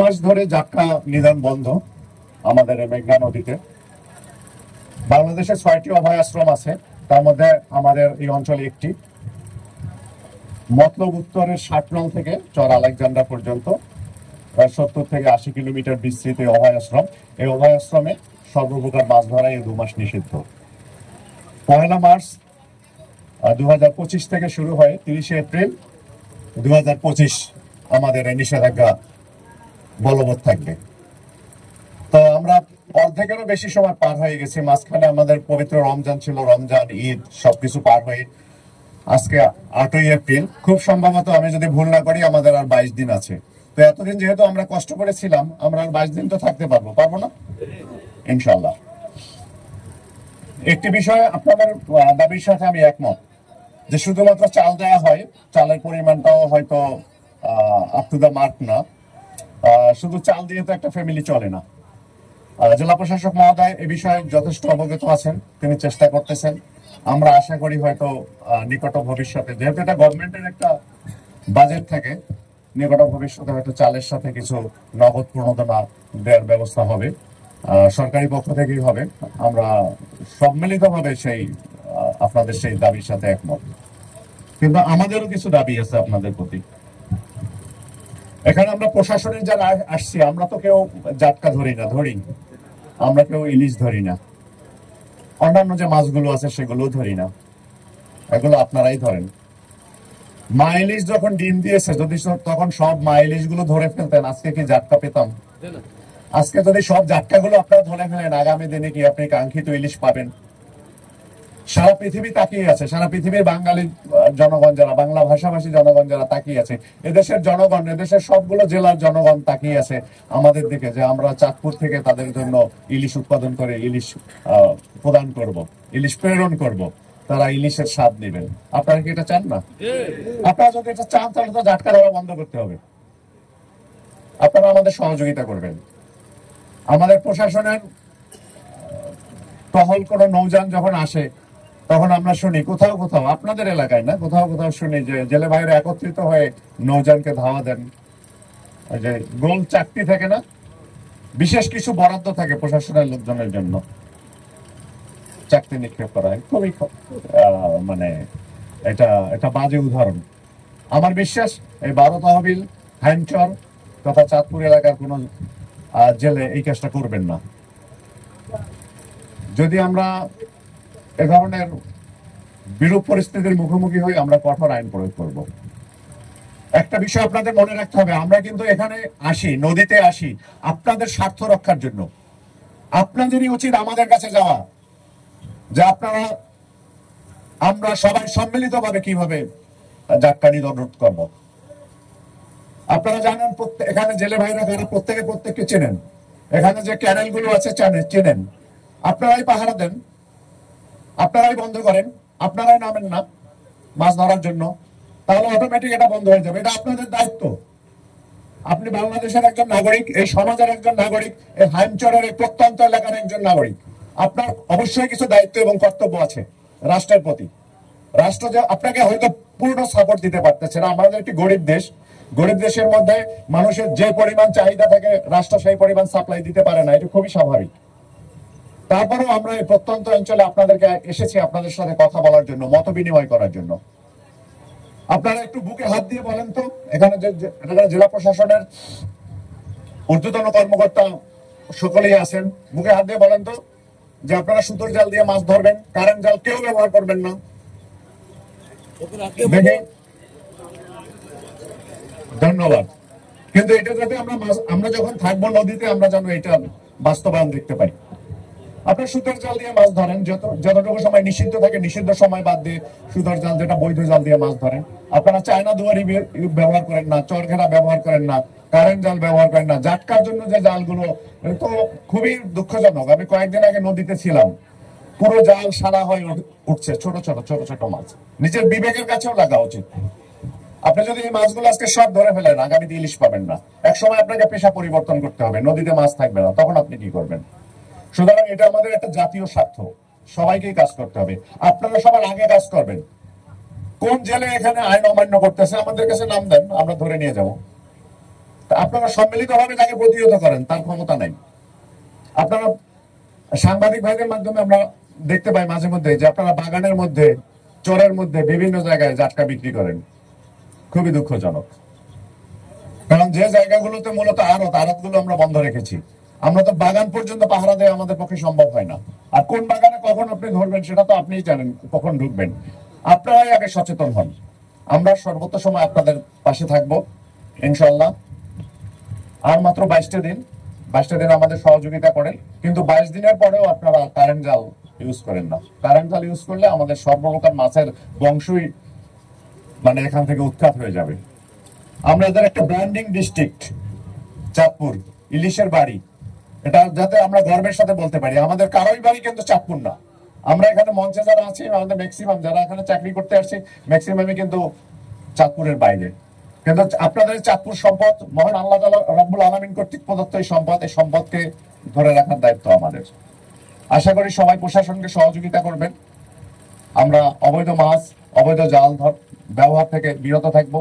মাস ধরে জাটকা নিধন বন্ধ আমাদের এই মেঘনা নদীতে। বাংলাদেশে ৬টি অভয় আশ্রম আছে, তার মধ্যে আমাদের এই অঞ্চলে একটি। মতলব উত্তরের ৬০ নং থেকে চর আলেকজান্ডার পর্যন্ত প্রায় ৭০ থেকে ৮০ কিলোমিটার বিস্তৃত অভয় আশ্রম। এই অভয় আশ্রমে সর্বপ্রকার মাছ ধরাই ২ মাস নিষিদ্ধ। ১ মার্চ ২০২৫ থেকে শুরু হয় ৩০ এপ্রিল ২০২৫ আমাদের এই নিষেধাজ্ঞা বলবৎ থাকবে। তো আমরা অর্ধেকেরও বেশি সময় পার হয়ে গেছি। মাঝখানে আমাদের পবিত্র রমজান ছিল, রমজান, ঈদ সবকিছু পার হয়ে আজকে ৮ই এপ্রিল। খুব সম্ভবত আমি যদি ভুল না করি আমাদের আর ২২ দিন আছে। তো এতদিন যেহেতু আমরা কষ্ট করেছিলাম, আমরা আর ২২ দিন তো থাকতে পারবো না ইনশাল্লাহ। একটি বিষয়ে আপনাদের দাবির সাথে আমি একমত যে শুধুমাত্র চাল দেওয়া হয়, চালের পরিমাণটাও হয়তো আপ টু দ্য মার্ক না। শুধু চাল দিয়ে তো একটা ফ্যামিলি চলে না। জেলা প্রশাসক মহোদয় এ বিষয়ে যথেষ্ট অবগত আছেন, তিনি চেষ্টা করতেছেন। আমরা আশা করি হয়তো নিকট ভবিষ্যতে, যেহেতু এটা গভর্নমেন্টের একটা বাজেট থাকে, নিকট ভবিষ্যতে হয়তো চালের সাথে কিছু নগদ প্রণোদনা দেওয়ার ব্যবস্থা হবে, সরকারি পক্ষ থেকেই হবে। আমরা সম্মিলিতভাবে সেই আপনাদের সেই দাবির সাথে একমত। কিন্তু আমাদেরও কিছু দাবি আছে আপনাদের প্রতি। এখানে আমরা প্রশাসনের যারা আসছি, আমরা তো কেউ জাটকা ধরি না, আমরা কেউ ইলিশ ধরি না, অন্যান্য যে মাছগুলো আছে সেগুলো ধরি না, এগুলো আপনারাই ধরেন। মা ইলিশ যখন ডিম দিয়েছে, যদি তখন সব মা ইলিশ গুলো ধরে ফেলতেন, আজকে কি জাটকা পেতাম? আজকে যদি সব জাটকা গুলো আপনারা ধরে ফেলেন, আগামী দিনে কি আপনি কাঙ্ক্ষিত ইলিশ পাবেন? সারা পৃথিবী তাকিয়ে আছে, সারা পৃথিবীর বাঙালি জনগণ যারা, বাংলা ভাষাভাষী জনগণ যারা তাকিয়ে আছে, এদেশের জনগণ, এদেশের সবগুলো জেলার জনগণ তাকিয়ে আছে আমাদের দিকে, যে আমরা চাঁদপুর থেকে তাদের জন্য ইলিশ উৎপাদন করে ইলিশ প্রদান করব, ইলিশ প্রেরণ করব, তারা ইলিশের স্বাদ নেবেন। আপনারা কি এটা চান না? আপনারা যদি এটা চান তাহলে তো জাটকা ধরা বন্ধ করতে হবে। আপনারা আমাদের সহযোগিতা করবেন। আমাদের প্রশাসনের টহল কোনো নৌযান যখন আসে, তখন আমরা শুনি কোথাও কোথাও, আপনাদের এলাকায় না, কোথাও কোথাও শুনি যে জেলে ভাইরা একত্রিত হয়ে নৌযানকে ধাওয়া দেন। যে গোল চাকতি থাকে না, বিশেষ কিছু বরাদ্দ থাকে প্রশাসনের লোকজনের জন্য, চাকতি নিক্ষেপ করা হয়। খুবই মানে এটা বাজে উদাহরণ। আমার বিশ্বাস এই ১২ তহবিল, হ্যান্ডচর তথা চাঁদপুর এলাকার কোন জেলে এই কাজটা করবেন না। যদি আমরা এ ধরনের বিরূপ পরিস্থিতির মুখোমুখি হই, আমরা কঠোর আইন প্রয়োগ করব। একটা বিষয় আপনাদের মনে রাখতে হবে, আমরা কিন্তু এখানে আসি, নদীতে আসি আপনাদের স্বার্থ রক্ষার জন্য। আপনাদেরই উচিত আমাদের কাছে যাওয়া, যে আপনারা, আমরা সবাই সম্মিলিতভাবে কিভাবে জাটকা নিধন রোধ করব। আপনারা জানেন এখানে জেলে ভাইরা যারা প্রত্যেককে চেনেন, এখানে যে ক্যানেল গুলো আছে চেনেন। আপনারাই পাহারা দেন, আপনারাই বন্ধ করেন, আপনারাই নামেন না মাছ ধরার জন্য, তাহলে অটোমেটিক এটা বন্ধ হয়ে যাবে। এটা আপনাদের দায়িত্ব। আপনি বাংলাদেশের একজন নাগরিক, এই সমাজের একজন নাগরিক, এই হাইমচরের এই প্রত্যন্ত এলাকার একজন নাগরিক। আপনার অবশ্যই কিছু দায়িত্ব এবং কর্তব্য আছে রাষ্ট্রের প্রতি। রাষ্ট্র যে আপনাকে হয়তো পূর্ণ সাপোর্ট দিতে পারতেছে না। আমাদের একটি গরিব দেশ, গরিব দেশের মধ্যে মানুষের যে পরিমাণ চাহিদা থাকে, রাষ্ট্র সেই পরিমাণ সাপ্লাই দিতে পারে না, এটা খুবই স্বাভাবিক। তারপরেও আমরা এই প্রত্যন্ত অঞ্চলে আপনাদেরকে এসেছি আপনাদের সাথে কথা বলার জন্য, মত বিনিময় করার জন্য। আপনারা একটু বুকে হাত দিয়ে বলেন তো, এখানে জেলা প্রশাসনের ঊর্ধ্বতন কর্মকর্তা সকলেই আছেন, বুকে হাত দিয়ে বলেন তো যে আপনারা সুতোর জাল দিয়ে মাছ ধরবেন, কারেন্ট জাল কেউ ব্যবহার করবেন না। দেখে ধন্যবাদ। কিন্তু এটা যাতে আমরা যখন থাকবো নদীতে, আমরা যেন এটা বাস্তবায়ন দেখতে পাই। আপনার সুতোর জাল দিয়ে মাছ ধরেন, যতটুকু সময় নিষিদ্ধ থাকে, নিষিদ্ধ সময় বাদ দিয়ে সুতোর জাল, যেটা বৈধ জাল দিয়ে মাছ ধরেন। আপনারা চায়না দুয়ারি ব্যবহার করেন না, চরঘেরা ব্যবহার করেন না, কারেন্ট জাল ব্যবহার করেন না। জাটকার জন্য যে জালগুলো, তো খুবই দুঃখজনক। আমি কয়েকদিন আগে নদীতে ছিলাম, পুরো জাল সারা হয়ে উঠছে ছোট ছোট মাছ। নিজের বিবেকের কাছেও লাগা উচিত। আপনি যদি এই মাছগুলো আজকে সব ধরে ফেলেন, আগামীতে ইলিশ পাবেন না। এক সময় আপনাকে পেশা পরিবর্তন করতে হবে, নদীতে মাছ থাকবে না, তখন আপনি কি করবেন? সুতরাং এটা আমাদের একটা জাতীয় স্বার্থ, সবাইকেই কাজ করতে হবে। আপনারা সবার আগে কাজ করবেন। কোন জেলে এখানে আইন অমান্য করতেছে আমাদের কাছে নাম দেন, আমরা ধরে নিয়ে যাব। আপনারা সম্মিলিতভাবে তাকে প্রতিহত করেন, তার ক্ষমতা নাই। আপনারা সাংবাদিক ভাইদের মাধ্যমে আমরা দেখতে পাই মাঝে মধ্যে যে আপনারা বাগানের মধ্যে, চরের মধ্যে বিভিন্ন জায়গায় জাটকা বিক্রি করেন। খুবই দুঃখজনক, কারণ যে জায়গাগুলোতে মূলত আড়তগুলো আমরা বন্ধ রেখেছি। আমরা তো বাগান পর্যন্ত পাহারা দেওয়া আমাদের পক্ষে সম্ভব হয় না। আর কোন বাগানে কখন আপনি ধরবেন সেটা তো আপনিই জানেন, কখন ঢুকবেন। আপনারাই আগে সচেতন হন। আমরা সর্বোচ্চ সময় আপনাদের পাশে থাকবো ইনশাল্লাহ। আর মাত্র 22টা দিন, 22টা দিন আমাদের সহযোগিতা করেন, কিন্তু 22 দিনের পরেও আপনারা কারেন্ট জাল ইউজ করেন না। কারেন্ট জাল ইউজ করলে আমাদের সর্বপ্রকার মাছের বংশই মানে এখান থেকে উৎখাত হয়ে যাবে। আমরা এদের একটা ব্র্যান্ডিং ডিস্ট্রিক্ট চাঁদপুর, ইলিশের বাড়ি, এটা যাতে আমরা গর্বের সাথে বলতে পারি। আমাদের কারোই বাড়ি কিন্তু চাঁদপুর না। আমরা এখানে মঞ্চে যারা আছি, আমাদের ম্যাক্সিমাম যারা এখানে চাকরি করতে আসছি, ম্যাক্সিমামই কিন্তু চাঁদপুরের বাইরে। কিন্তু আপনাদের চাঁদপুর সম্পদ মহান আল্লাহ তাআলা রাব্বুল আলামিন কর্তৃক প্রদত্ত এই সম্পদ, এই সম্পদকে ধরে রাখার দায়িত্ব আমাদের। আশা করি সবাই প্রশাসনকে সহযোগিতা করবেন। আমরা অবৈধ মাছ, অবৈধ জাল ব্যবহার থেকে বিরত থাকবো।